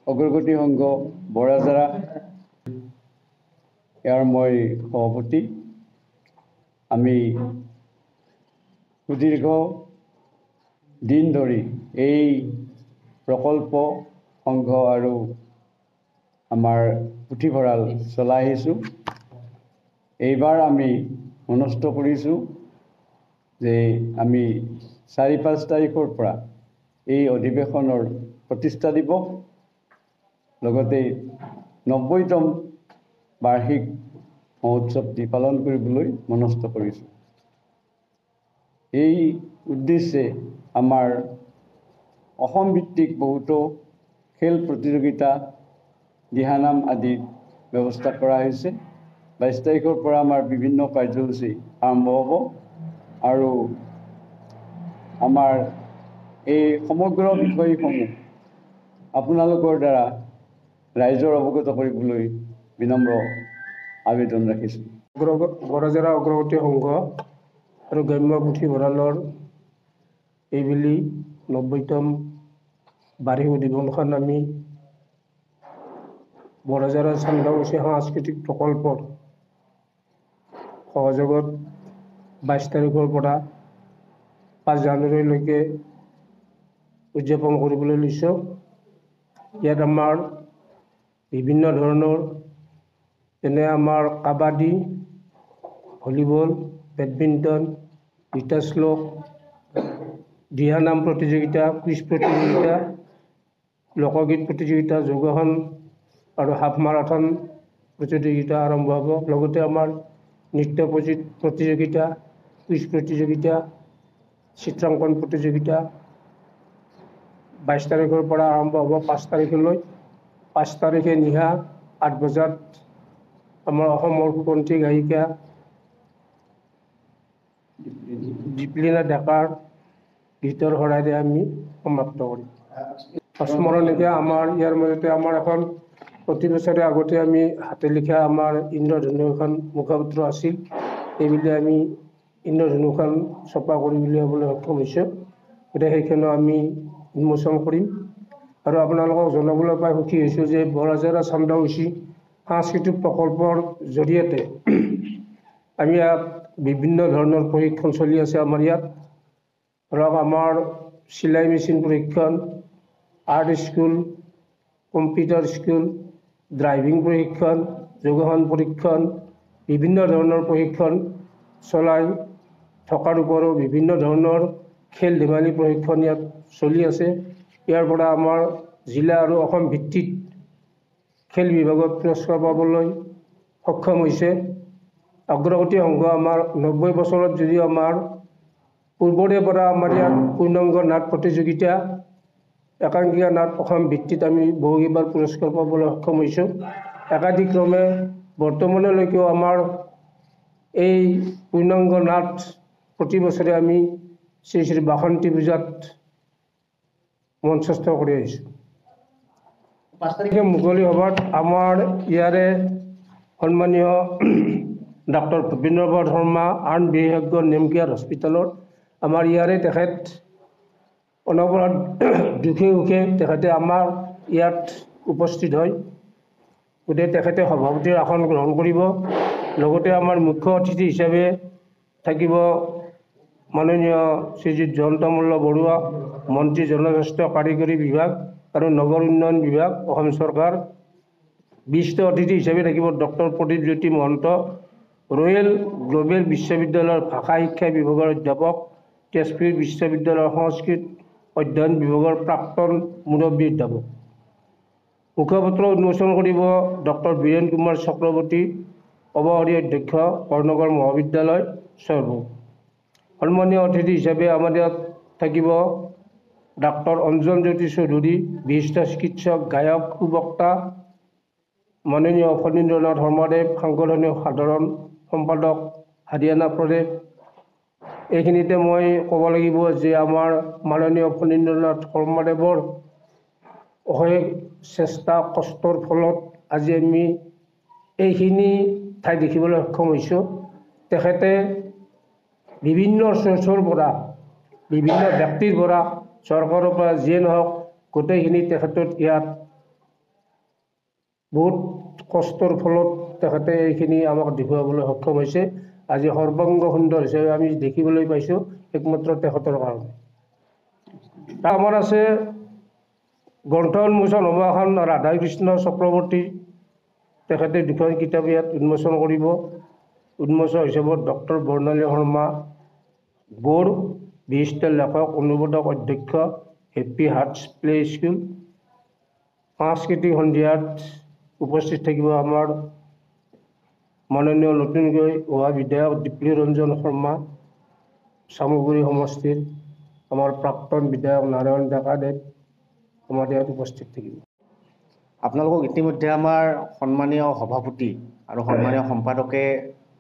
অগ্ৰগতি সংঘ বৰাজাৰা ইয়াৰ মই সভাপতি। আমি সুদীৰ্ঘ দিন ধৰি এই প্ৰকল্প সংঘ আৰু আমাৰ পুথিভঁৰাল চলাই আহিছোঁ। এইবাৰ আমি মনস্থ কৰিছোঁ যে আমি 4-5 তাৰিখৰ পৰা এই অধিৱেশনৰ প্ৰতিষ্ঠা দিৱস লগতে 90তম বাৰ্ষিক মহোৎসৱটি পালন কৰিবলৈ মনস্থ কৰিছোঁ। এই উদ্দেশ্যে আমাৰ অসম ভিত্তিক বহুতো খেল প্ৰতিযোগিতা, দিহানাম আদিৰ ব্যৱস্থা কৰা হৈছে। 22 তাৰিখৰ পৰা আমাৰ বিভিন্ন কাৰ্যসূচী আৰম্ভ হ'ব আৰু আমাৰ এই সমগ্ৰ বিষয়সমূহ আপোনালোকৰ দ্বাৰা ৰাইজৰ অৱগত কৰিবলৈ বিনম্ৰ আবেদন ৰাখিছোঁ। বৰাজাৰা অগ্ৰগতি সংঘ আৰু গ্ৰাম্য পুথিভঁৰালৰ এইবেলি 90তম বাৰ্ষিক অধিৱেশন আমি বৰাজাৰা চান্দাউচি সাংস্কৃতিক প্ৰকল্পৰ সহযোগত 22 তাৰিখৰ পৰা 5 জানুৱাৰীলৈকে উদযাপন কৰিবলৈ লৈছোঁ। ইয়াত আমাৰ বিভিন্ন ধৰণৰ যেনে আমাৰ কাবাডী, ভলীবল, বেডমিণ্টন, গীতা শ্লোক, দিহানাম প্ৰতিযোগিতা, কুইজ প্ৰতিযোগিতা, লোকগীত প্ৰতিযোগিতা, যোগাসন আৰু হাফ মাৰাথন প্ৰতিযোগিতা আৰম্ভ হ'ব। লগতে আমাৰ নৃত্য প্ৰতিযোগিতা, কুইজ প্ৰতিযোগিতা, চিত্ৰাংকন প্ৰতিযোগিতা 22 তাৰিখৰ পৰা আৰম্ভ হ'ব 5 তাৰিখলৈ। 5 তাৰিখে নিশা 8 বজাত আমাৰ অসমৰ সুকন্ঠী গায়িকা দীপলিনা ডেকাৰ গীতৰ শৰাইৰে আমি সমাপ্ত কৰিম। স্মৰণীয় আমাৰ ইয়াৰ মাজতে আমাৰ এখন প্ৰতি বছৰে আগতে আমি হাতে লিখা আমাৰ ইন্দ্ৰধনু এখন মুখপত্ৰ আছিল। এইবুলি আমি ইন্দ্ৰধনুখন ছপা কৰিবলৈ সক্ষম হৈছোঁ। গতিকে সেইখনো আমি উন্মোচন কৰিম আৰু আপোনালোকক জনাবলৈ পাই সুখী হৈছোঁ যে বৰাজাৰা চান্দাউচি সাংস্কৃতিক প্ৰকল্পৰ জৰিয়তে আমি ইয়াত বিভিন্ন ধৰণৰ প্ৰশিক্ষণ চলি আছে। আমাৰ ইয়াত ধৰক আমাৰ চিলাই মেচিন প্ৰশিক্ষণ, art school, computer school, driving প্ৰশিক্ষণ, যোগাসন প্ৰশিক্ষণ, বিভিন্ন ধৰণৰ প্ৰশিক্ষণ চলাই থকাৰ উপৰিও বিভিন্ন ধৰণৰ খেল ধেমালি প্ৰশিক্ষণ ইয়াত চলি আছে। ইয়াৰ পৰা আমাৰ জিলা আৰু অসম ভিত্তিত খেল বিভাগত পুৰস্কাৰ পাবলৈ সক্ষম হৈছে। অগ্ৰগতি সংঘ আমাৰ 90 বছৰত যদিও আমাৰ পূৰ্বৰে পৰা আমাৰ ইয়াত পূৰ্ণাংগ নাট প্ৰতিযোগিতা, একাংকিকা নাট অসম ভিত্তিত আমি বহুকেইবাৰ পুৰস্কাৰ পাবলৈ সক্ষম হৈছোঁ। একাদিক্ৰমে বৰ্তমানলৈকেও আমাৰ এই পূৰ্ণাংগ নাট প্ৰতি বছৰে আমি শ্ৰী শ্ৰী বাসন্তী পূজাত মঞ্চস্থ কৰি আহিছোঁ। 5 তাৰিখে মুকলি সভাত আমাৰ ইয়াৰে সন্মানীয় ডাক্তৰ ভূপেন্দ্ৰ শৰ্মা আৰ্ণ বিশেষজ্ঞ নেমকেয়াৰ হস্পিটেলৰ আমাৰ ইয়াৰে তেখেত অনবৰত দুখে সুখে তেখেতে আমাৰ ইয়াত উপস্থিত হয়। গতিকে তেখেতে সভাপতিৰ আসন গ্ৰহণ কৰিব। লগতে আমাৰ মুখ্য অতিথি হিচাপে থাকিব মাননীয় শ্ৰীযুত জয়ন্ত মল্ল বৰুৱা, মন্ত্ৰী জনস্বাস্থ্য কাৰিকৰী বিভাগ আৰু নগৰ উন্নয়ন বিভাগ, অসম চৰকাৰ। বিশিষ্ট অতিথি হিচাপে থাকিব doctor Pradipjyoti Mahanta, royal global বিশ্ববিদ্যালয়ৰ ভাষা শিক্ষা বিভাগৰ অধ্যাপক, তেজপুৰ বিশ্ববিদ্যালয়ৰ সংস্কৃত অধ্যয়ন বিভাগৰ প্ৰাক্তন মুৰব্বী অধ্যাপক। মুখপত্ৰ উন্মোচন কৰিব ডক্টৰ বীৰেন কুমাৰ চক্ৰৱৰ্তী, সভাপতি অধ্যক্ষ, বৰনগৰ মহাবিদ্যালয়, চৰভোগ। সন্মানীয় অতিথি হিচাপে আমাৰ ইয়াত থাকিব ডাক্তৰ অঞ্জন জ্যোতি চৌধুৰী, বিশিষ্ট চিকিৎসক, গায়ক, সুবক্তা, মাননীয় ফণীন্দ্ৰনাথ শৰ্মাদেৱ, সাংগঠনিক সাধাৰণ সম্পাদক, হাৰিয়ানা প্ৰদেশ। এইখিনিতে মই ক'ব লাগিব যে আমাৰ মাননীয় ফণীন্দ্ৰনাথ শৰ্মাদেৱৰ অশেষ চেষ্টা কষ্টৰ ফলত আজি আমি এইখিনি ঠাই দেখিবলৈ সক্ষম হৈছোঁ। তেখেতে বিভিন্ন চ'ৰ্চৰ পৰা, বিভিন্ন ব্যক্তিৰ পৰা, চৰকাৰৰ পৰা যিয়ে নহওক গোটেইখিনি তেখেতৰ ইয়াত বহুত কষ্টৰ ফলত তেখেতে এইখিনি আমাক দেখুৱাবলৈ সক্ষম হৈছে। আজি সৰ্বাংগ সুন্দৰ হিচাপে আমি দেখিবলৈ পাইছোঁ একমাত্ৰ তেখেতৰ কাৰণে। আমাৰ আছে গ্ৰন্থ উন্মোচন হ'ব এখন ৰাধাকৃষ্ণ চক্ৰৱৰ্তী, তেখেতে দুখন কিতাপ ইয়াত উন্মোচন কৰিব। উন্মোচক হিচাপত ডক্টৰ বৰ্ণালী শৰ্মা গৌড়, বিশিষ্ট লেখক, অনুবাদক, অধ্যক্ষ, হেপ্পী হাৰ্টছ প্লে স্কুল। সাংস্কৃতিক সন্ধিয়াত উপস্থিত থাকিব আমাৰ মাননীয় নতুনকৈ হোৱা বিধায়ক দীপ্লি ৰঞ্জন শৰ্মা, চামগুৰি সমষ্টিৰ আমাৰ প্ৰাক্তন বিধায়ক নাৰায়ণ ডেকাদেৱ আমাৰ ইয়াত উপস্থিত থাকিব। আপোনালোকক ইতিমধ্যে আমাৰ সন্মানীয় সভাপতি আৰু সন্মানীয় সম্পাদকে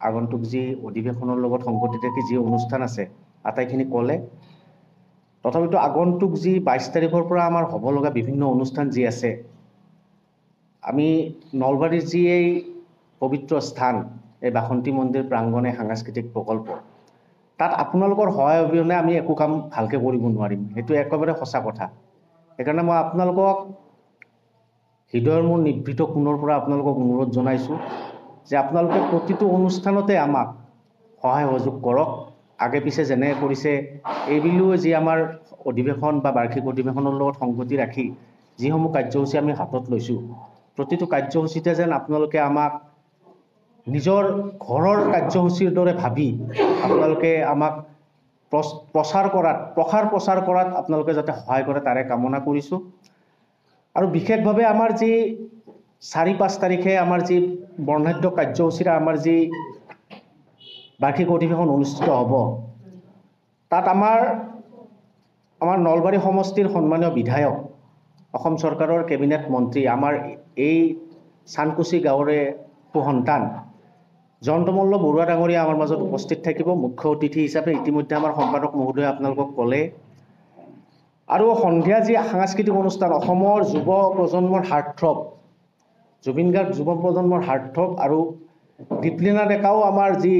আগন্তুক যি অধিৱেশনৰ লগত সংগতি ৰাখি যি অনুষ্ঠান আছে আটাইখিনি ক'লে। তথাপিতো আগন্তুক যি 22 তাৰিখৰ পৰা আমাৰ হ'ব লগা বিভিন্ন অনুষ্ঠান যি আছে, আমি নলবাৰীৰ যি এই পবিত্ৰ স্থান, এই বাসন্তী মন্দিৰ প্ৰাংগণে সাংস্কৃতিক প্ৰকল্প, তাত আপোনালোকৰ সহায় অবিহনে আমি একো কাম ভালকৈ কৰিব নোৱাৰিম, সেইটো একেবাৰে সঁচা কথা। সেইকাৰণে মই আপোনালোকক হৃদয়ৰ মোৰ নিভৃত কোণৰ পৰা আপোনালোকক অনুৰোধ জনাইছোঁ যে আপোনালোকে প্ৰতিটো অনুষ্ঠানতে আমাক সহায় সহযোগ কৰক। আগে পিছে যেনে কৰিছে এইবুলিও যি আমাৰ অধিৱেশন বা বাৰ্ষিক অধিৱেশনৰ লগত সংগতি ৰাখি যিসমূহ কাৰ্যসূচী আমি হাতত লৈছোঁ, প্ৰতিটো কাৰ্যসূচীতে যেন আপোনালোকে আমাক নিজৰ ঘৰৰ কাৰ্যসূচীৰ দৰে ভাবি আপোনালোকে আমাক প্ৰচাৰ কৰাত আপোনালোকে যাতে সহায় কৰে তাৰে কামনা কৰিছোঁ। আৰু বিশেষভাৱে আমাৰ যি 4-5 তাৰিখে আমাৰ যি বৰ্ণাঢ্য কাৰ্যসূচীৰে আমাৰ যি বাৰ্ষিক অধিৱেশন অনুষ্ঠিত হ'ব, তাত আমাৰ নলবাৰী সমষ্টিৰ সন্মানীয় বিধায়ক, অসম চৰকাৰৰ কেবিনেট মন্ত্ৰী, আমাৰ এই চানকুচি গাঁৱৰে সুসন্তান জয়ন্তমল্ল বৰুৱা ডাঙৰীয়া আমাৰ মাজত উপস্থিত থাকিব মুখ্য অতিথি হিচাপে। ইতিমধ্যে আমাৰ সম্পাদক মহোদয়ে আপোনালোকক ক'লে। আৰু সন্ধিয়া যি সাংস্কৃতিক অনুষ্ঠান, অসমৰ যুৱ প্ৰজন্মৰ হাৰ্টথ্ৰব, জুবিন গাৰ্গ যুৱ প্ৰজন্মৰ হাৰ্টথ্ৰব আৰু দীপলিনা ডেকাও আমাৰ যি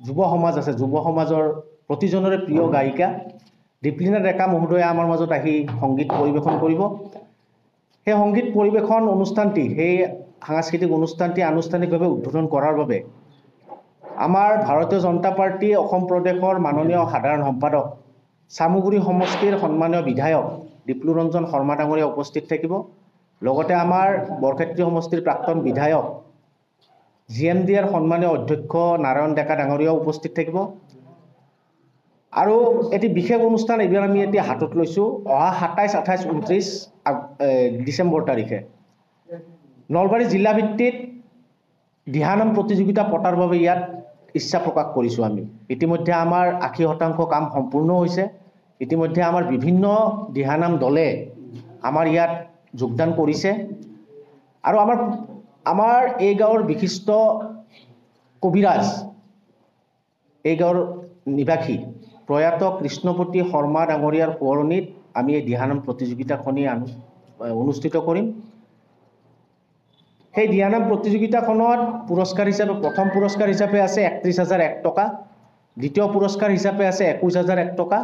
যুৱ সমাজ আছে, যুৱ সমাজৰ প্ৰতিজনৰে প্ৰিয় গায়িকা দীপলিনা ডেকা মহোদয়ে আমাৰ মাজত আহি সংগীত পৰিৱেশন কৰিব। সেই সংগীত পৰিৱেশন অনুষ্ঠানটি, সেই সাংস্কৃতিক অনুষ্ঠানটি আনুষ্ঠানিকভাৱে উদ্বোধন কৰাৰ বাবে আমাৰ ভাৰতীয় জনতা পাৰ্টী অসম প্ৰদেশৰ মাননীয় সাধাৰণ সম্পাদক, চামগুৰি সমষ্টিৰ সন্মানীয় বিধায়ক দীপ্লু ৰঞ্জন শৰ্মা ডাঙৰীয়া উপস্থিত থাকিব। লগতে আমাৰ বৰক্ষেত্ৰী সমষ্টিৰ প্ৰাক্তন বিধায়ক GMDৰ সন্মানীয় অধ্যক্ষ নাৰায়ণ ডেকা ডাঙৰীয়াও উপস্থিত থাকিব। আৰু এটি বিশেষ অনুষ্ঠান এইবাৰ আমি এতিয়া হাতত লৈছোঁ, অহা 27, 28, 29 ডিচেম্বৰ তাৰিখে নলবাৰী জিলাভিত্তিক দিহানাম প্ৰতিযোগিতা পতাৰ বাবে ইয়াত ইচ্ছা প্ৰকাশ কৰিছোঁ আমি। ইতিমধ্যে আমাৰ 80% কাম সম্পূৰ্ণ হৈছে। ইতিমধ্যে আমাৰ বিভিন্ন দিহানাম দলে আমাৰ ইয়াত যোগদান কৰিছে। আৰু আমাৰ এই গাঁৱৰ বিশিষ্ট কবিৰাজ, এই গাঁৱৰ নিবাসী প্ৰয়াত কৃষ্ণপতি শৰ্মা ডাঙৰীয়াৰ সোঁৱৰণিত আমি এই দিহানাম প্ৰতিযোগিতাখনি অনুষ্ঠিত কৰিম। সেই দিহানাম প্ৰতিযোগিতাখনত পুৰস্কাৰ হিচাপে, প্ৰথম পুৰস্কাৰ হিচাপে আছে 31,001 টকা, দ্বিতীয় পুৰস্কাৰ হিচাপে আছে 21,001 টকা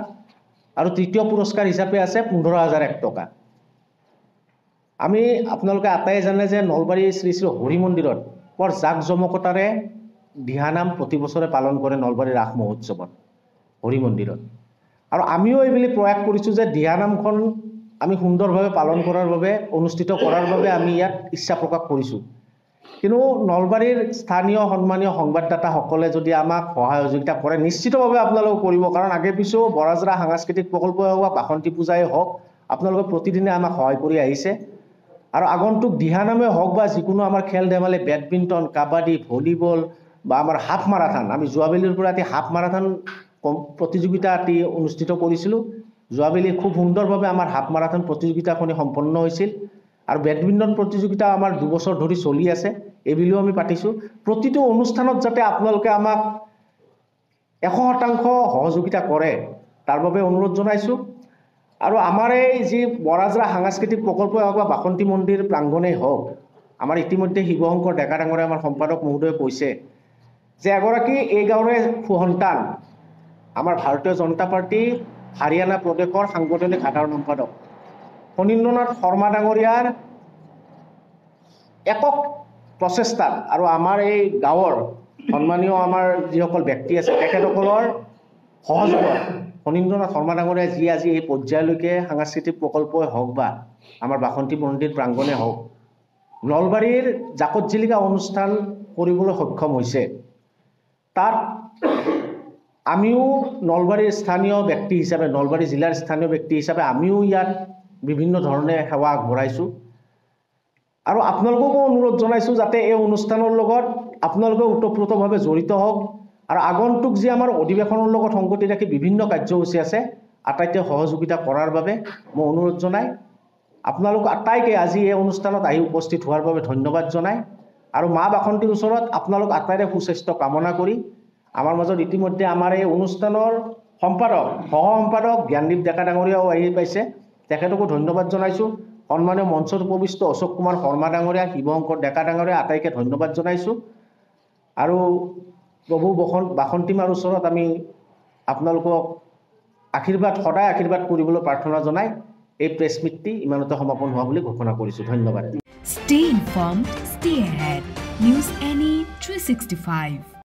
আৰু তৃতীয় পুৰস্কাৰ হিচাপে আছে 15,001 টকা। আমি আপোনালোকে আটাই জানে যে নলবাৰী শ্ৰী শ্ৰী হৰি মন্দিৰত বৰ জাক জমকতাৰে দিহানাম প্ৰতি বছৰে পালন কৰে নলবাৰী ৰাস মহোৎসৱত হৰি মন্দিৰত। আৰু আমিও এইবুলি প্ৰয়াস কৰিছোঁ যে দিহানামখন আমি সুন্দৰভাৱে পালন কৰাৰ বাবে, অনুষ্ঠিত কৰাৰ বাবে আমি ইয়াত ইচ্ছা প্ৰকাশ কৰিছোঁ। কিন্তু নলবাৰীৰ স্থানীয় সন্মানীয় সংবাদদাতাসকলে যদি আমাক সহায় সহযোগিতা কৰে, নিশ্চিতভাৱে আপোনালোকে কৰিব। কাৰণ আগে পিছেও বৰাজৰা সাংস্কৃতিক প্ৰকল্পই হওক বা বাসন্তী পূজাই হওক, আপোনালোকে প্ৰতিদিনে আমাক সহায় কৰি আহিছে। আৰু আগন্তুক দিহানামে হওক বা যিকোনো আমাৰ খেল ধেমালি, বেডমিণ্টন, কাবাডী, ভলীবল বা আমাৰ হাফ মাৰাথান, আমি যোৱাবেলিৰ পৰা এটি হাফ মাৰাথান প্ৰতিযোগিতা এটি অনুষ্ঠিত কৰিছিলোঁ। যোৱাবেলি খুব সুন্দৰভাৱে আমাৰ হাফ মাৰাথন প্ৰতিযোগিতাখনি সম্পন্ন হৈছিল। আৰু বেডমিণ্টন প্ৰতিযোগিতা আমাৰ 2 বছৰ ধৰি চলি আছে, এইবুলিও আমি পাতিছোঁ। প্ৰতিটো অনুষ্ঠানত যাতে আপোনালোকে আমাক 100% সহযোগিতা কৰে, তাৰ বাবে অনুৰোধ জনাইছোঁ। আৰু আমাৰ এই যি বৰাজৰা সাংস্কৃতিক প্ৰকল্পই হওক বা বাসন্তী মন্দিৰ প্ৰাংগণেই হওক, আমাৰ ইতিমধ্যে শিৱশংকৰ ডেকা ডাঙৰীয়া আমাৰ সম্পাদক মহোদয়ে কৈছে যে এগৰাকী এই গাঁৱৰে সুসন্তান, আমাৰ ভাৰতীয় জনতা পাৰ্টী হাৰিয়ানা প্ৰদেশৰ সাংগঠনিক সাধাৰণ সম্পাদক ফণীন্দ্ৰনাথ শৰ্মা ডাঙৰীয়াৰ একক প্ৰচেষ্টাত আৰু আমাৰ এই গাঁৱৰ সন্মানীয় আমাৰ যিসকল ব্যক্তি আছে তেখেতসকলৰ সহযোগত ফণীন্দ্ৰনাথ শৰ্মা ডাঙৰীয়াই যি আজি এই পৰ্যায়লৈকে সাংস্কৃতিক প্ৰকল্পই হওক বা আমাৰ বাসন্তী মন্দিৰ প্ৰাংগণে হওক নলবাৰীৰ জাকত জিলিকা অনুষ্ঠান কৰিবলৈ সক্ষম হৈছে তাত আমিও নলবাৰীৰ স্থানীয় ব্যক্তি হিচাপে নলবাৰী জিলাৰ স্থানীয় ব্যক্তি হিচাপে আমিও ইয়াত বিভিন্ন ধৰণে সেৱা আগবঢ়াইছোঁ আৰু আপোনালোককো অনুৰোধ জনাইছোঁ যাতে এই অনুষ্ঠানৰ লগত আপোনালোকে ওতঃপ্ৰোতভাৱে জড়িত হওক আৰু আগন্তুক যি আমাৰ অধিৱেশনৰ লগত সংগতি ৰাখি বিভিন্ন কাৰ্যসূচী আছে আটাইতে সহযোগিতা কৰাৰ বাবে মই অনুৰোধ জনাই আপোনালোক আটাইকে আজি এই অনুষ্ঠানত আহি উপস্থিত হোৱাৰ বাবে ধন্যবাদ জনাই আৰু মা বাসন্তীৰ ওচৰত আপোনালোক আটাইৰে সুস্বাস্থ্য কামনা কৰি আমাৰ মাজত ইতিমধ্যে আমাৰ এই অনুষ্ঠানৰ সম্পাদক সহ সম্পাদক জ্ঞানদীপ ডেকা ডাঙৰীয়াও আহি পাইছে তেখেতকো ধন্যবাদ জনাইছোঁ সন্মানীয় মঞ্চত উপবিষ্ট অশোক কুমাৰ শৰ্মা ডাঙৰীয়া শিৱশংকৰ ডেকা ডাঙৰীয়া আটাইকে ধন্যবাদ জনাইছোঁ আৰু প্ৰভু বাসন্তী মাৰ ওচৰত আমি আপোনালোকক সদায় আশীৰ্বাদ কৰিবলৈ প্ৰাৰ্থনা জনাই এই প্ৰেছ মিটটি ইমানতে সমাপন হোৱা বুলি ঘোষণা কৰিছোঁ ধন্যবাদ Stay informed, stay ahead. News NE 365